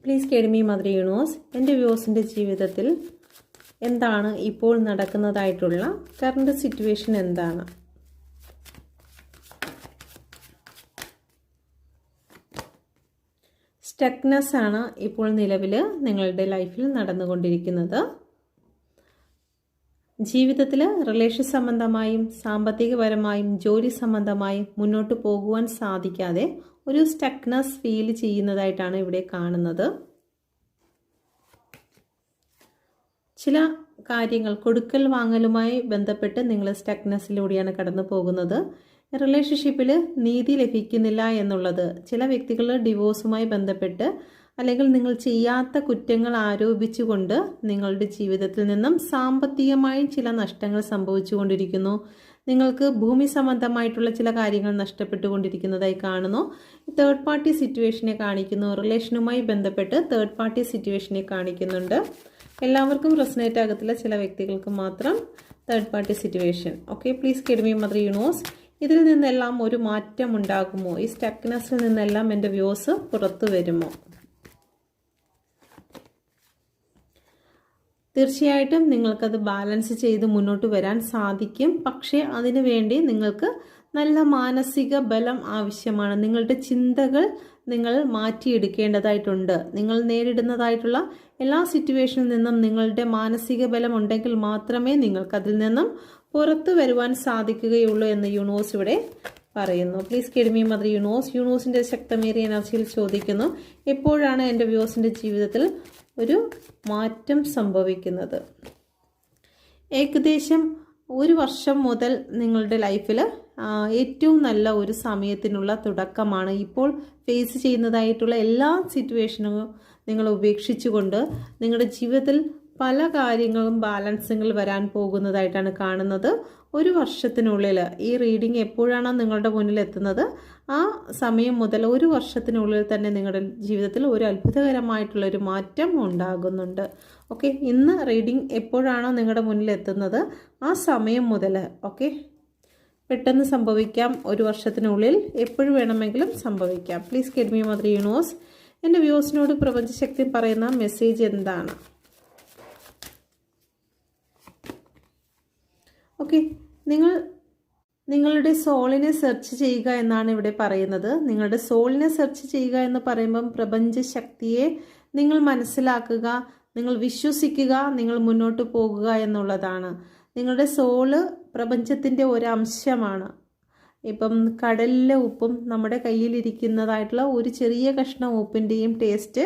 Please കേഡ്മി mother universe. എൻ്റെ വ്യൂസിൻ്റെ ജീവിതത്തിൽ എന്താണ് ഇപ്പോൾ നടക്കുന്നതായിട്ടുള്ള കറണ്ട് സിറ്റുവേഷൻ എന്താണ്? സ്റ്റക്നെസ് ആണ് ഇപ്പോൾ നിലവിൽ നിങ്ങളുടെ ലൈഫിൽ നടന്നുകൊണ്ടിരിക്കുന്നത്. ജീവിതത്തിൽ റിലേഷൻ സംബന്ധമായും സാമ്പത്തികപരമായും ജോലി സംബന്ധമായും മുന്നോട്ട് പോകുവാൻ സാധിക്കാതെ ഒരു സ്റ്റക്നെസ് ഫീൽ ചെയ്യുന്നതായിട്ടാണ് ഇവിടെ കാണുന്നത്. ചില കാര്യങ്ങൾ കൊടുക്കൽ വാങ്ങലുമായി ബന്ധപ്പെട്ട് നിങ്ങൾ സ്റ്റക്നെസ്സിലൂടെയാണ് കടന്നു പോകുന്നത്. റിലേഷൻഷിപ്പിൽ നീതി ലഭിക്കുന്നില്ല എന്നുള്ളത് ചില വ്യക്തികൾ ഡിവോഴ്സുമായി ബന്ധപ്പെട്ട് അല്ലെങ്കിൽ നിങ്ങൾ ചെയ്യാത്ത കുറ്റങ്ങൾ ആരോപിച്ചുകൊണ്ട് നിങ്ങളുടെ ജീവിതത്തിൽ നിന്നും സാമ്പത്തികമായി ചില നഷ്ടങ്ങൾ സംഭവിച്ചുകൊണ്ടിരിക്കുന്നു. നിങ്ങൾക്ക് ഭൂമി സംബന്ധമായിട്ടുള്ള ചില കാര്യങ്ങൾ നഷ്ടപ്പെട്ടുകൊണ്ടിരിക്കുന്നതായി കാണുന്നു. തേർഡ് പാർട്ടി സിറ്റുവേഷനെ കാണിക്കുന്നു. റിലേഷനുമായി ബന്ധപ്പെട്ട് തേർഡ് പാർട്ടി സിറ്റുവേഷനെ കാണിക്കുന്നുണ്ട്. എല്ലാവർക്കും റെസനേറ്റ് ആകത്തില്ല, ചില വ്യക്തികൾക്ക് മാത്രം third party situation. Okay, please കേഡ്മി മദർ യൂണിവേഴ്സ്. ഇതിൽ നിന്നെല്ലാം ഒരു മാറ്റം ഉണ്ടാകുമോ? ഈ സ്റ്റക്നെസ്സിൽ നിന്നെല്ലാം എൻ്റെ വ്യൂസ് പുറത്തു വരുമോ? തീർച്ചയായിട്ടും നിങ്ങൾക്കത് ബാലൻസ് ചെയ്ത് മുന്നോട്ട് വരാൻ സാധിക്കും. പക്ഷേ അതിനു വേണ്ടി നിങ്ങൾക്ക് നല്ല മാനസിക ബലം ആവശ്യമാണ്. നിങ്ങളുടെ ചിന്തകൾ നിങ്ങൾ മാറ്റിയെടുക്കേണ്ടതായിട്ടുണ്ട്. നിങ്ങൾ നേരിടുന്നതായിട്ടുള്ള എല്ലാ സിറ്റുവേഷനിൽ നിന്നും നിങ്ങളുടെ മാനസിക ബലം ഉണ്ടെങ്കിൽ മാത്രമേ നിങ്ങൾക്കതിൽ നിന്നും പുറത്തു വരുവാൻ സാധിക്കുകയുള്ളൂ എന്ന് യൂണിവേഴ്സ് ഇവിടെ പറയുന്നു. പ്ലീസ് കേഡ്മി മദർ യൂണിവേഴ്സ്. യൂണിവേഴ്സിൻ്റെ ശക്തമേറിയ എനർജിയിൽ ചോദിക്കുന്നു, എപ്പോഴാണ് എൻ്റെ വ്യൂസിൻ്റെ ജീവിതത്തിൽ ഒരു മാറ്റം സംഭവിക്കുന്നത്? ഏകദേശം ഒരു വർഷം മുതൽ നിങ്ങളുടെ ലൈഫിൽ ഏറ്റവും നല്ല ഒരു സമയത്തിനുള്ള തുടക്കമാണ്. ഇപ്പോൾ ഫേസ് ചെയ്യുന്നതായിട്ടുള്ള എല്ലാ സിറ്റുവേഷനും നിങ്ങൾ ഉപേക്ഷിച്ചുകൊണ്ട് നിങ്ങളുടെ ജീവിതത്തിൽ പല കാര്യങ്ങളും ബാലൻസിങ്ങൾ വരാൻ പോകുന്നതായിട്ടാണ് കാണുന്നത്. ഒരു വർഷത്തിനുള്ളിൽ ഈ റീഡിംഗ് എപ്പോഴാണോ നിങ്ങളുടെ മുന്നിൽ എത്തുന്നത് ആ സമയം മുതൽ ഒരു വർഷത്തിനുള്ളിൽ തന്നെ നിങ്ങളുടെ ജീവിതത്തിൽ ഒരു അത്ഭുതകരമായിട്ടുള്ളൊരു മാറ്റം ഉണ്ടാകുന്നുണ്ട്. ഓക്കെ, ഇന്ന് റീഡിംഗ് എപ്പോഴാണോ നിങ്ങളുടെ മുന്നിൽ എത്തുന്നത് ആ സമയം മുതൽ ഓക്കെ പെട്ടെന്ന് സംഭവിക്കാം. ഒരു വർഷത്തിനുള്ളിൽ എപ്പോഴും വേണമെങ്കിലും സംഭവിക്കാം. പ്ലീസ് കേഡ്മി മദർ യൂണിവേഴ്സ്. എൻ്റെ വ്യൂസിനോട് പ്രപഞ്ചശക്തി പറയുന്ന മെസ്സേജ് എന്താണ്? ഓക്കെ, നിങ്ങളുടെ സോളിനെ സെർച്ച് ചെയ്യുക എന്നാണ് ഇവിടെ പറയുന്നത്. നിങ്ങളുടെ സോളിനെ സെർച്ച് ചെയ്യുക എന്ന് പറയുമ്പം പ്രപഞ്ചശക്തിയെ നിങ്ങൾ മനസ്സിലാക്കുക, നിങ്ങൾ വിശ്വസിക്കുക, നിങ്ങൾ മുന്നോട്ട് പോകുക എന്നുള്ളതാണ്. നിങ്ങളുടെ സോള് പ്രപഞ്ചത്തിൻ്റെ ഒരംശമാണ്. ഇപ്പം കടലിലെ ഉപ്പും നമ്മുടെ കയ്യിലിരിക്കുന്നതായിട്ടുള്ള ഒരു ചെറിയ കഷ്ണം ഉപ്പിൻ്റെയും ടേസ്റ്റ്